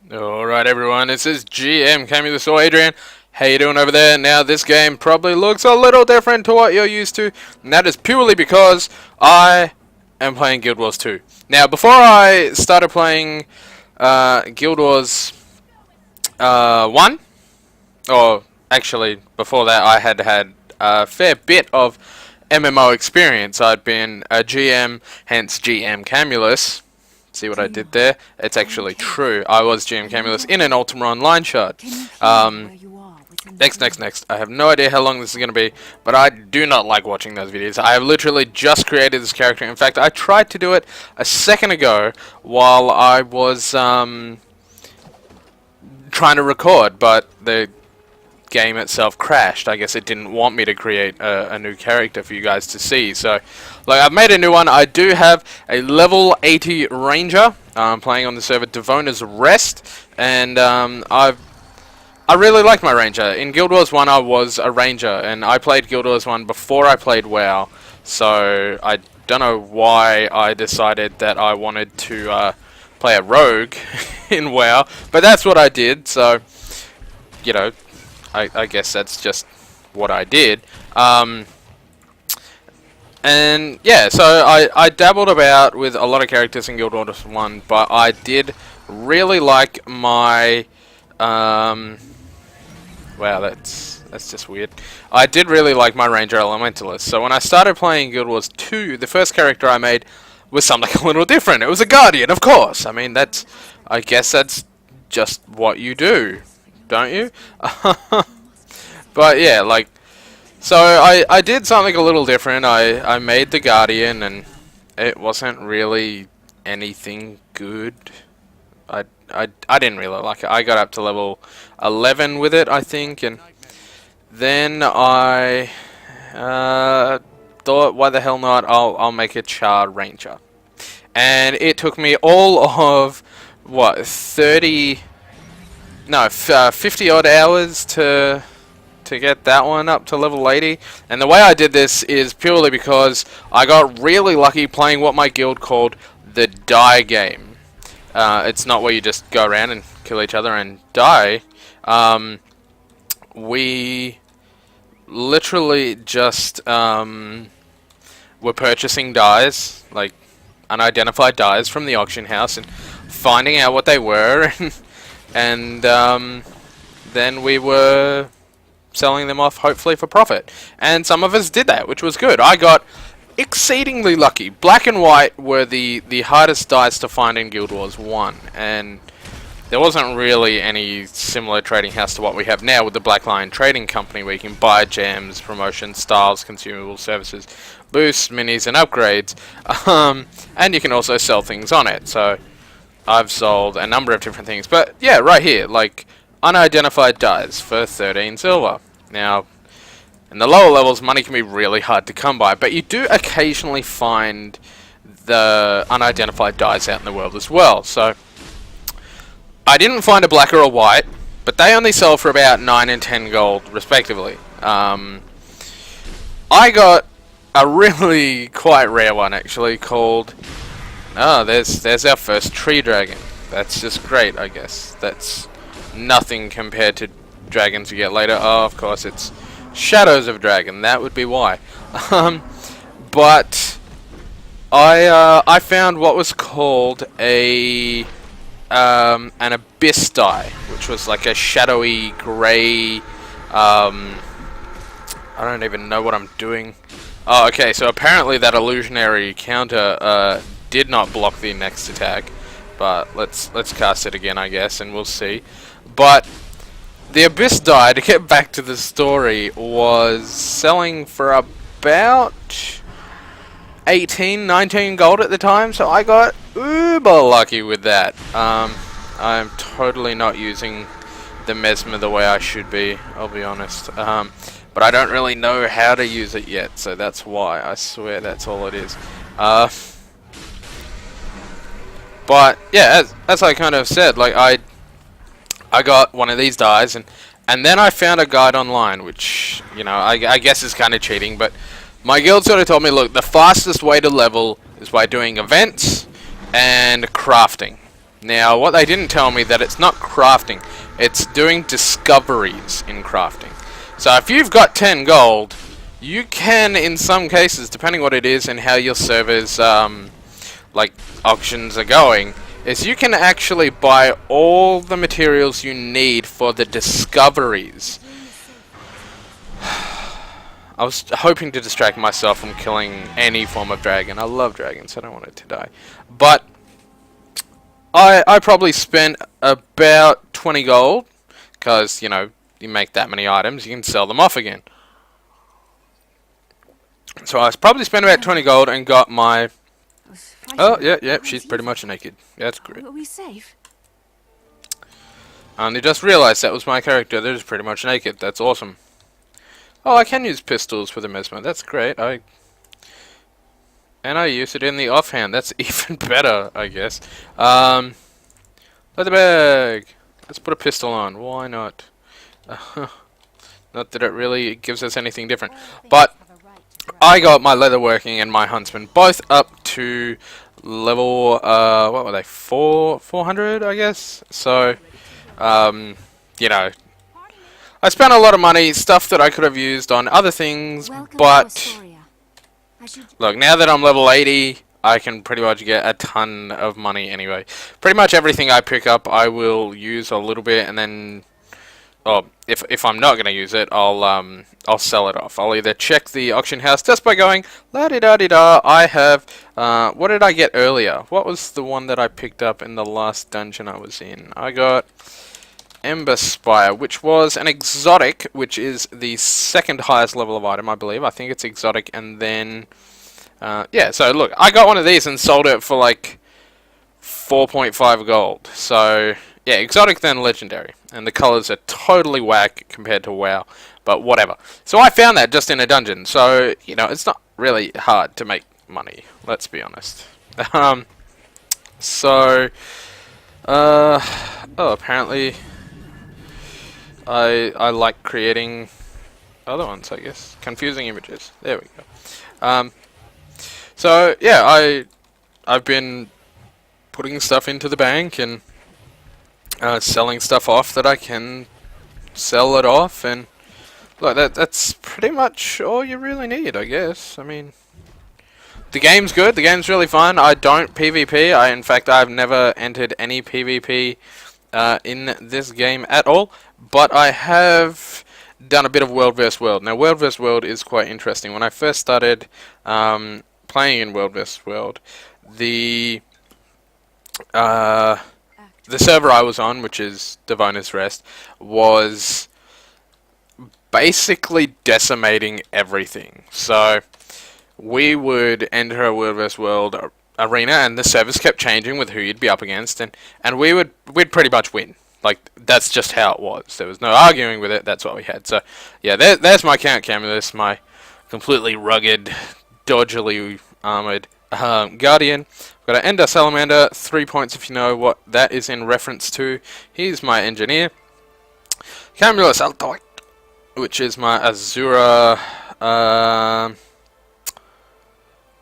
Alright everyone, this is GM Camulus or Adrian. How you doing over there? Now this game probably looks a little different to what you're used to, and that is purely because I am playing Guild Wars 2. Now before I started playing Guild Wars 1, or actually before that I had had a fair bit of MMO experience. I'd been a GM, hence GM Camulus. See what I did there? It's actually true. I was GM Camulus in an Ultima Online shard. Next. I have no idea how long this is going to be, but I do not like watching those videos. I have literally just created this character. In fact, I tried to do it a second ago while I was trying to record, but the game itself crashed. I guess it didn't want me to create a new character for you guys to see. So, like, I've made a new one. I do have a level 80 Ranger. I'm playing on the server Devona's Rest, and I really like my Ranger. In Guild Wars 1 I was a Ranger, and I played Guild Wars 1 before I played WoW, so I don't know why I decided that I wanted to play a rogue in WoW, but that's what I did, so, you know, I guess that's just what I did. And yeah, so I dabbled about with a lot of characters in Guild Wars 1, but I did really like my wow, that's just weird. I did really like my Ranger Elementalist. So when I started playing Guild Wars 2, the first character I made was something a little different. It was a Guardian, of course. I mean, I guess that's just what you do, don't you? But yeah, like, so I did something a little different. I made the Guardian, and it wasn't really anything good. I didn't really like it. I got up to level 11 with it, I think, and then I thought, why the hell not? I'll make a Charr Ranger, and it took me all of what 50 odd hours to get that one up to level 80. And the way I did this is purely because I got really lucky playing what my guild called the die game. It's not where you just go around and kill each other and die. We literally just were purchasing dies, like unidentified dies from the auction house, and finding out what they were, and then we were selling them off, hopefully for profit. And some of us did that, which was good. I got exceedingly lucky. Black and white were the hardest dice to find in Guild Wars 1, and there wasn't really any similar trading house to what we have now with the Black Lion Trading Company, where you can buy gems, promotions, styles, consumables, services, boosts, minis, and upgrades, and you can also sell things on it. So I've sold a number of different things, but yeah, right here, like unidentified dies for 13 silver. Now, in the lower levels, money can be really hard to come by, but you do occasionally find the unidentified dies out in the world as well. So I didn't find a black or a white, but they only sell for about 9 and 10 gold respectively. I got a really quite rare one actually called, there's our first tree dragon. That's just great, I guess. That's nothing compared to dragons you get later. Oh, of course, it's Shadows of Dragon. That would be why. But I found what was called an abyss die, which was like a shadowy grey. I don't even know what I'm doing. Oh, okay. So apparently that illusionary counter did not block the next attack. But let's cast it again, I guess, and we'll see. But the abyss die, to get back to the story, was selling for about 18, 19 gold at the time, so I got uber lucky with that. I'm totally not using the Mesmer the way I should be, I'll be honest. But I don't really know how to use it yet, so that's why. I swear that's all it is. But yeah, as I kind of said, like I got one of these dies, and then I found a guide online, which, you know, I guess is kind of cheating, but my guild sort of told me, look, the fastest way to level is by doing events and crafting. Now, what they didn't tell me that it's not crafting, it's doing discoveries in crafting. So if you've got 10 gold, you can, in some cases, depending what it is and how your servers, like, auctions are going, is you can actually buy all the materials you need for the discoveries. I was hoping to distract myself from killing any form of dragon. I love dragons, I don't want it to die. But I probably spent about 20 gold, because, you know, you make that many items, you can sell them off again. So I probably spent about 20 gold and got my... Oh, yeah, she's pretty much naked. Yeah, that's great. Are we safe? I only just realized that was my character. They're just pretty much naked. That's awesome. Oh, I can use pistols with a mesmer. That's great. And I use it in the offhand. That's even better, I guess. Leather bag. Let's put a pistol on. Why not? Not that it really gives us anything different. But I got my leatherworking and my huntsman both up to level, what were they, 400, I guess? So, you know, I spent a lot of money, stuff that I could have used on other things, but, look, now that I'm level 80, I can pretty much get a ton of money anyway. Pretty much everything I pick up, I will use a little bit, and then... Oh, if I'm not gonna use it, I'll sell it off. I'll either check the auction house just by going la-di-da-di-da. I have what did I get earlier? What was the one that I picked up in the last dungeon I was in? I got Ember Spire, which was an exotic, which is the second highest level of item, I believe. I think it's exotic, and then yeah. So look, I got one of these and sold it for like 4.5 gold. So. Yeah, exotic then legendary, and the colors are totally whack compared to WoW, but whatever. So I found that just in a dungeon, so, you know, it's not really hard to make money, let's be honest. So, oh, apparently, I like creating other ones, I guess. Confusing images, there we go. So, yeah, I've been putting stuff into the bank, and selling stuff off that I can sell it off, and look, that's pretty much all you really need, I guess. I mean, the game's good, the game's really fun. I don't PvP. In fact, I've never entered any PvP in this game at all, but I have done a bit of World vs. World. Now, World vs. World is quite interesting. When I first started playing in World vs. World, the server I was on, which is Diviner's Rest, was basically decimating everything. So we would enter a World vs. World arena, and the servers kept changing with who you'd be up against, and we'd pretty much win. Like, that's just how it was. There was no arguing with it. That's what we had. So yeah, there's my count camera. There's my completely rugged, dodgily armored Guardian. I've got an Ender Salamander, 3 points if you know what that is in reference to. Here's my Engineer. Camulus Altoid, which is my Azura,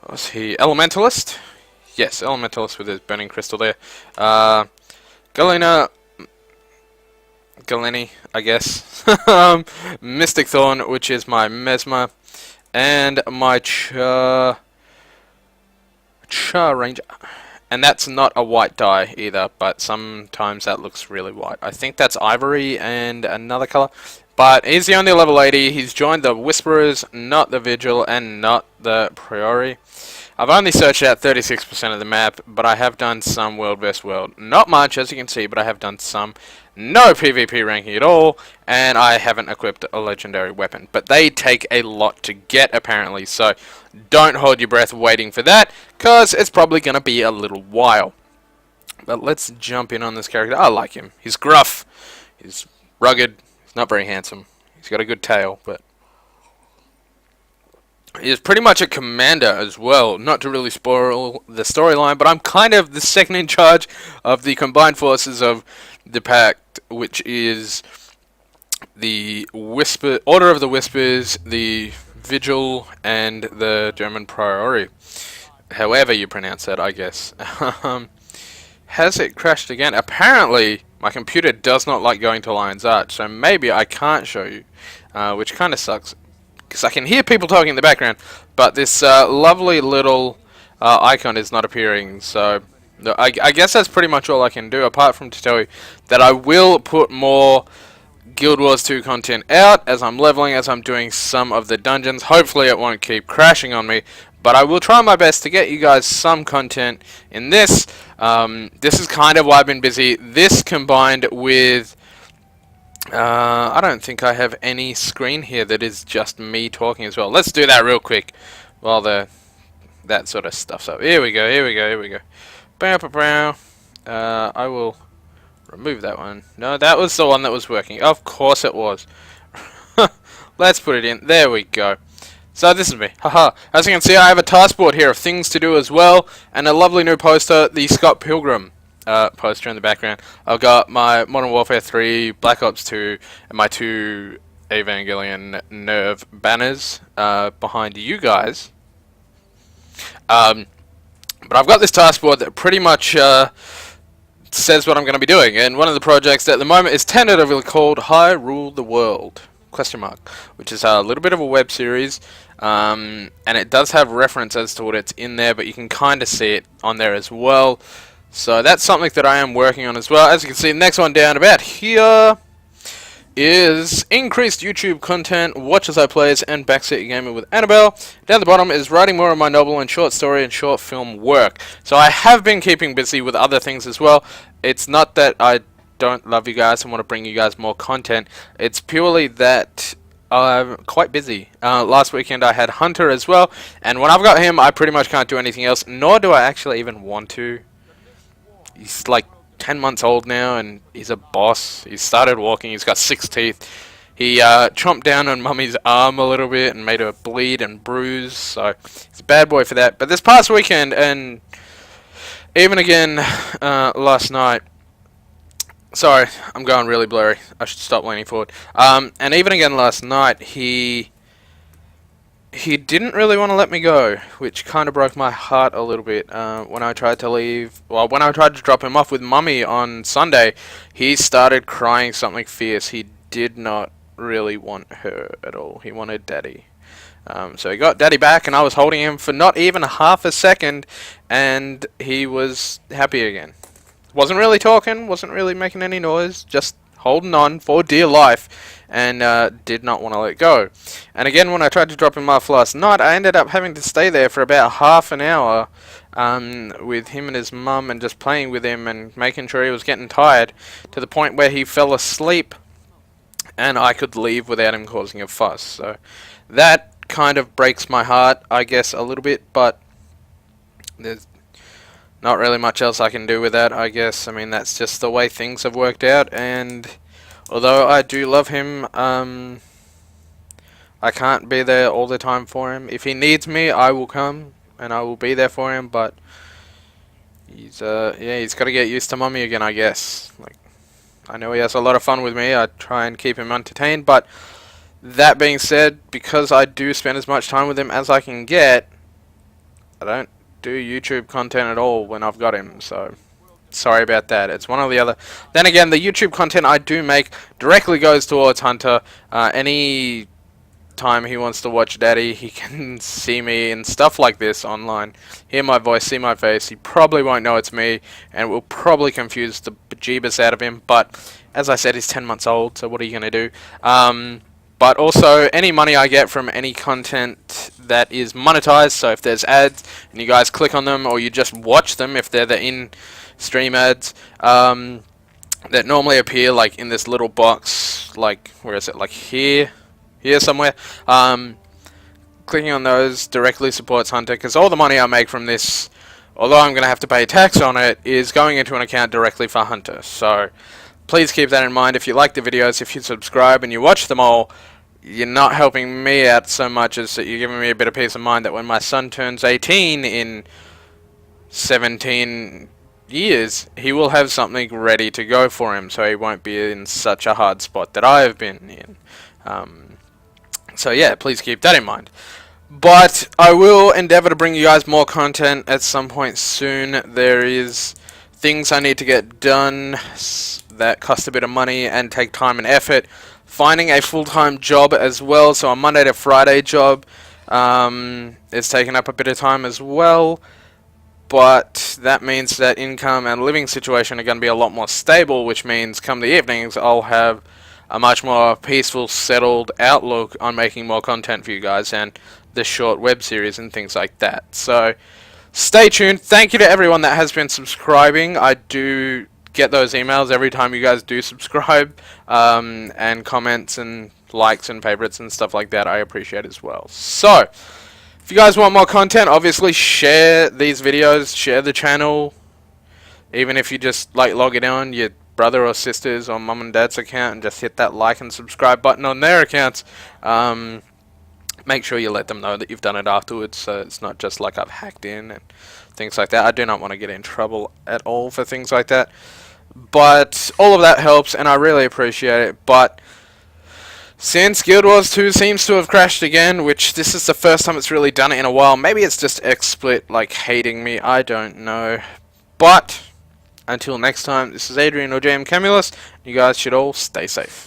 what was he? Elementalist? Yes, Elementalist with his Burning Crystal there. Galeni, I guess. Mystic Thorn, which is my Mesmer. And my Charr Ranger. And that's not a white dye either, but sometimes that looks really white. I think that's ivory and another color. But he's the only level 80. He's joined the Whisperers, not the Vigil, and not the Priori. I've only searched out 36% of the map, but I have done some World vs. World. Not much, as you can see, but I have done some. No PvP ranking at all, and I haven't equipped a legendary weapon. But they take a lot to get, apparently, so don't hold your breath waiting for that, because it's probably going to be a little while. But let's jump in on this character. I like him. He's gruff. He's rugged. He's not very handsome. He's got a good tail, but he is pretty much a commander as well. Not to really spoil the storyline, but I'm kind of the second in charge of the combined forces of the Pact, which is the Order of the Whispers, the Vigil, and the German Priori. However you pronounce that, I guess. Has it crashed again? Apparently, my computer does not like going to Lion's Arch, so maybe I can't show you, which kind of sucks, because I can hear people talking in the background, but this lovely little icon is not appearing, so I guess that's pretty much all I can do, apart from to tell you that I will put more Guild Wars 2 content out as I'm leveling, as I'm doing some of the dungeons. Hopefully it won't keep crashing on me, but I will try my best to get you guys some content in this. This is kind of why I've been busy. This combined with... I don't think I have any screen here that is just me talking as well. Let's do that real quick while that sort of stuff's up. Here we go, here we go, here we go. Bow, bow, bow. I will... remove that one. No, that was the one that was working. Of course it was. Let's put it in. There we go. So this is me. Haha. As you can see, I have a task board here of things to do as well, and a lovely new poster, the Scott Pilgrim poster in the background. I've got my Modern Warfare 3, Black Ops 2, and my 2 Evangelion Nerve banners behind you guys. But I've got this task board that pretty much says what I'm going to be doing, and one of the projects at the moment is tentatively called High Rule the World, question mark, which is a little bit of a web series, and it does have reference as to what it's in there, but you can kind of see it on there as well. So that's something that I am working on as well. As you can see, the next one down about here is increased YouTube content, watch as I plays, and backseat gaming with Annabelle. Down the bottom is writing more of my novel and short story and short film work. So I have been keeping busy with other things as well. It's not that I don't love you guys and want to bring you guys more content. It's purely that I'm quite busy. Last weekend I had Hunter as well, and when I've got him I pretty much can't do anything else, nor do I actually even want to. He's like 10 months old now, and he's a boss. He started walking, he's got 6 teeth. He chomped down on Mummy's arm a little bit and made her bleed and bruise, so he's a bad boy for that. But this past weekend, and even again last night, sorry, I'm going really blurry, I should stop leaning forward. And even again last night, he didn't really want to let me go, which kind of broke my heart a little bit. When I tried to leave, well, when I tried to drop him off with Mummy on Sunday, he started crying something fierce. He did not really want her at all. He wanted Daddy. So he got Daddy back, and I was holding him for not even half a second, and he was happy again. Wasn't really talking, wasn't really making any noise, just holding on for dear life, and did not want to let go. And again, when I tried to drop him off last night, I ended up having to stay there for about half an hour with him and his mum, and just playing with him and making sure he was getting tired, to the point where he fell asleep and I could leave without him causing a fuss. So that kind of breaks my heart, I guess, a little bit, but there's not really much else I can do with that, I guess. I mean, that's just the way things have worked out, and although I do love him, I can't be there all the time for him. If he needs me, I will come, and I will be there for him, but he's got to get used to Mummy again, I guess. Like, I know he has a lot of fun with me. I try and keep him entertained, but that being said, because I do spend as much time with him as I can get, I don't do YouTube content at all when I've got him, so sorry about that. It's one or the other. Then again, the YouTube content I do make directly goes towards Hunter. Any time he wants to watch Daddy, he can see me and stuff like this online, hear my voice, see my face. He probably won't know it's me, and will probably confuse the bejeebus out of him, but as I said, he's 10 months old, so what are you going to do? But also, any money I get from any content that is monetized, so if there's ads and you guys click on them, or you just watch them if they're the in-stream ads, that normally appear like in this little box, like, where is it, like here somewhere, clicking on those directly supports Hunter, because all the money I make from this, although I'm going to have to pay tax on it, is going into an account directly for Hunter. So please keep that in mind. If you like the videos, if you subscribe and you watch them all, you're not helping me out so much as that you're giving me a bit of peace of mind that when my son turns 18 in 17 years, he will have something ready to go for him, so he won't be in such a hard spot that I have been in. So yeah, please keep that in mind. But I will endeavour to bring you guys more content at some point soon. There is things I need to get done that cost a bit of money and take time and effort. Finding a full-time job as well, so a Monday to Friday job is taking up a bit of time as well. But that means that income and living situation are going to be a lot more stable, which means come the evenings I'll have a much more peaceful, settled outlook on making more content for you guys and the short web series and things like that. So stay tuned. Thank you to everyone that has been subscribing. I do get those emails every time you guys do subscribe, and comments and likes and favorites and stuff like that I appreciate as well. So if you guys want more content, obviously share these videos, share the channel. Even if you just like log it on your brother or sister's or mum and dad's account and just hit that like and subscribe button on their accounts. Make sure you let them know that you've done it afterwards, so it's not just like I've hacked in and things like that. I do not want to get in trouble at all for things like that. But all of that helps and I really appreciate it. But since Guild Wars 2 seems to have crashed again, which this is the first time it's really done it in a while, maybe it's just XSplit like hating me, I don't know. But until next time, this is Adrian or JM Camulus. You guys should all stay safe.